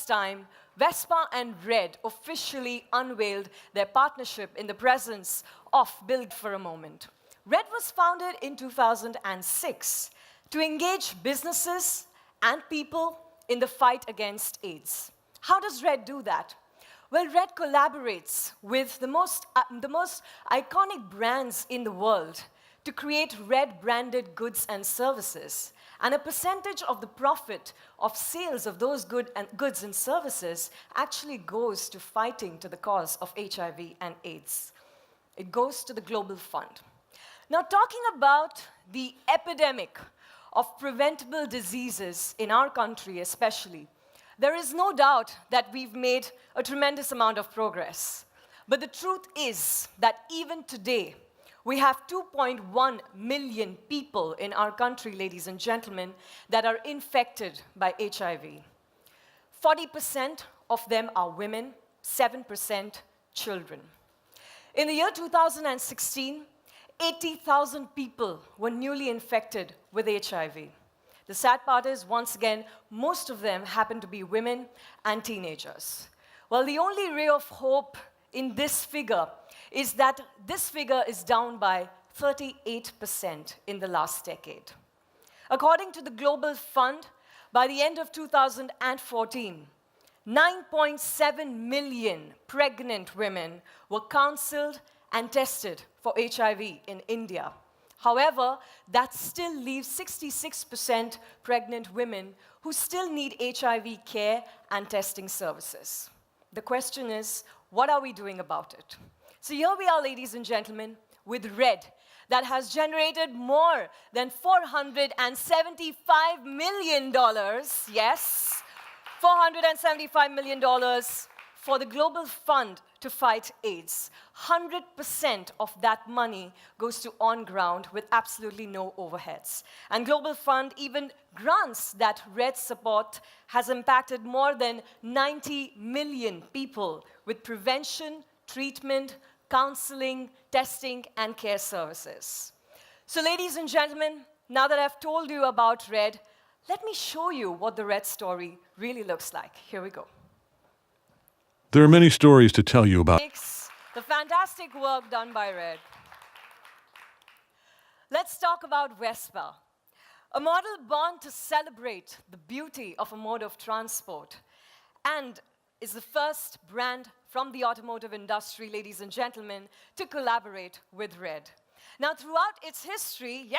first time, Vespa and Red officially unveiled their partnership in the presence of Build for a Moment. Red was founded in 2006 to engage businesses and people in the fight against AIDS. How does Red do that? Well, Red collaborates with the most iconic brands in the world to create Red-branded goods and services. And a percentage of the profit of sales of those goods and services actually goes to fighting to the cause of HIV and AIDS. It goes to the Global Fund. Now, talking about the epidemic of preventable diseases in our country especially, there is no doubt that we've made a tremendous amount of progress. But the truth is that even today, we have 2.1 million people in our country, ladies and gentlemen, that are infected by HIV. 40% of them are women, 7% children. In the year 2016, 80,000 people were newly infected with HIV. The sad part is, once again, most of them happen to be women and teenagers. Well, the only ray of hope in this figure is that this figure is down by 38% in the last decade. According to the Global Fund, by the end of 2014, 9.7 million pregnant women were counseled and tested for HIV in India. However, that still leaves 66% pregnant women who still need HIV care and testing services. The question is, what are we doing about it? So here we are, ladies and gentlemen, with Red, that has generated more than $475 million, yes, $475 million for the Global Fund to fight AIDS. 100% of that money goes to on-ground with absolutely no overheads. And Global Fund even grants that Red support has impacted more than 90 million people with prevention, treatment, counseling, testing, and care services. So ladies and gentlemen, now that I've told you about Red, let me show you what the Red story really looks like. Here we go. There are many stories to tell you about The fantastic work done by Red. Let's talk about Vespa, a model born to celebrate the beauty of a mode of transport and is the first brand from the automotive industry, ladies and gentlemen, to collaborate with Red. Now, throughout its history,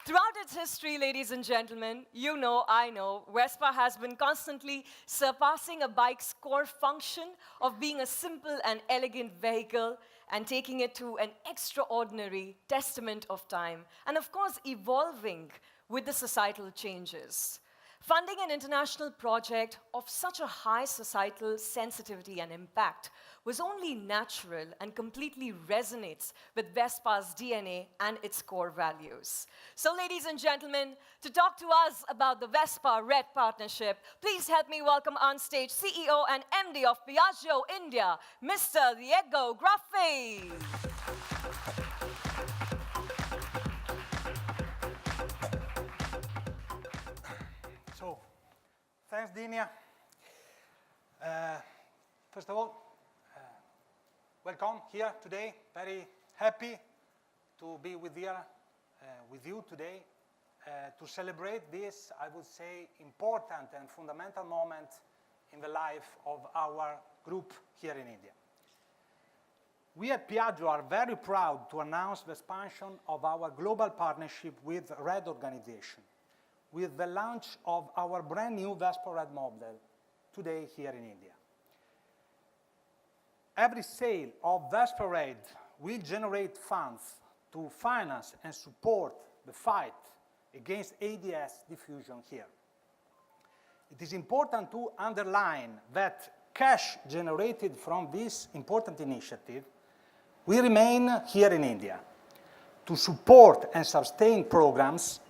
throughout its history, ladies and gentlemen, you know, I know, Vespa has been constantly surpassing a bike's core function of being a simple and elegant vehicle and taking it to an extraordinary testament of time, and of course, evolving with the societal changes. Funding an international project of such a high societal sensitivity and impact was only natural and completely resonates with Vespa's DNA and its core values. So, ladies and gentlemen, to talk to us about the Vespa-Red partnership, please help me welcome on stage CEO and MD of Piaggio India, Mr. Diego Graffi. Thanks, Dinia. First of all, welcome here today. Very happy to be with you today to celebrate this, I would say, important and fundamental moment in the life of our group here in India. We at Piaggio are very proud to announce the expansion of our global partnership with Red Organization, with the launch of our brand new Vespa Red model today here in India. Every sale of Vespa Red will generate funds to finance and support the fight against AIDS diffusion here. It is important to underline that cash generated from this important initiative will remain here in India to support and sustain programs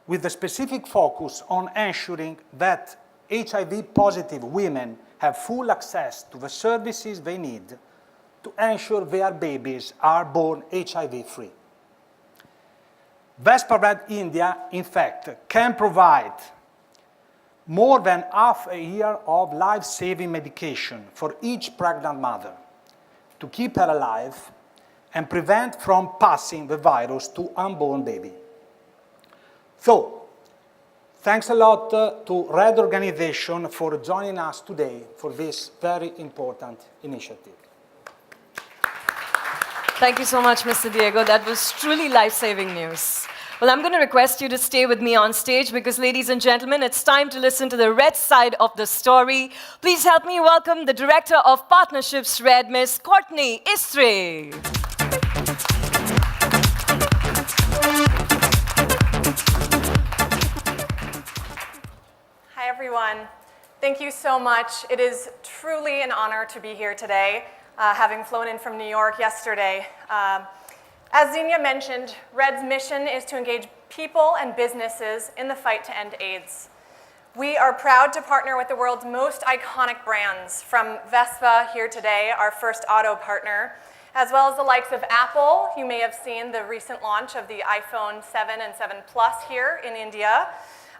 with a specific focus on ensuring that HIV-positive women have full access to the services they need to ensure their babies are born HIV-free. Vespa Red India, in fact, can provide more than half a year of life-saving medication for each pregnant mother to keep her alive and prevent from passing the virus to unborn baby. So, thanks a lot to Red Organization for joining us today for this very important initiative. Thank you so much, Mr. Diego. That was truly life-saving news. Well, I'm going to request you to stay with me on stage because, ladies and gentlemen, it's time to listen to the Red side of the story. Please help me welcome the Director of Partnerships Red, Ms. Courtney Istri. Hi, everyone. Thank you so much. It is truly an honor to be here today, having flown in from New York yesterday. As Xenia mentioned, Red's mission is to engage people and businesses in the fight to end AIDS. We are proud to partner with the world's most iconic brands, from Vespa here today, our first auto partner, as well as the likes of Apple. You may have seen the recent launch of the iPhone 7 and 7 Plus here in India,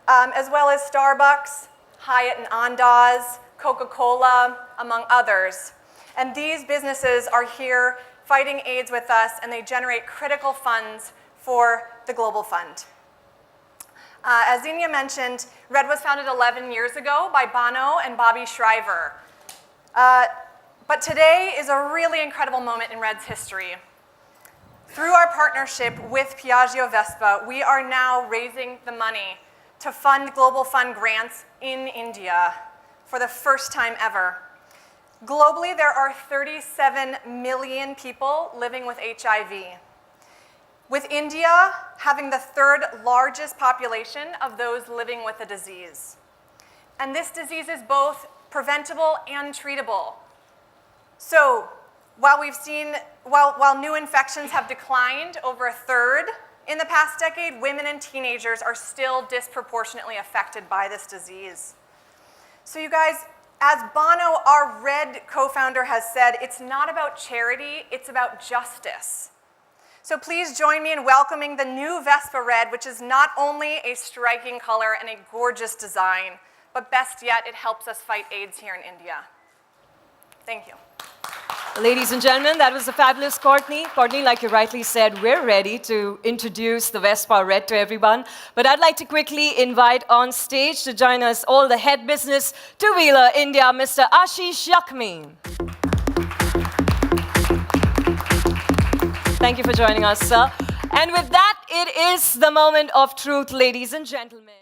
as well as Starbucks, Hyatt and Andaz, Coca-Cola, among others. And these businesses are here fighting AIDS with us, and they generate critical funds for the Global Fund. As Xenia mentioned, Red was founded 11 years ago by Bono and Bobby Shriver. But today is a really incredible moment in Red's history. Through our partnership with Piaggio Vespa, we are now raising the money to fund Global Fund grants in India for the first time ever. Globally, there are 37 million people living with HIV, with India having the third largest population of those living with the disease. And this disease is both preventable and treatable. So while new infections have declined over a third in the past decade, women and teenagers are still disproportionately affected by this disease. So you guys, as Bono, our Red co-founder, has said, it's not about charity, it's about justice. So please join me in welcoming the new Vespa Red, which is not only a striking color and a gorgeous design, but best yet, it helps us fight AIDS here in India. Thank you. Ladies and gentlemen, that was the fabulous Courtney. Courtney, like you rightly said, we're ready to introduce the Vespa Red to everyone. But I'd like to quickly invite on stage to join us all the head business two-wheeler India, Mr. Ashish Yakmi. Thank you for joining us, sir. And with that, it is the moment of truth, ladies and gentlemen.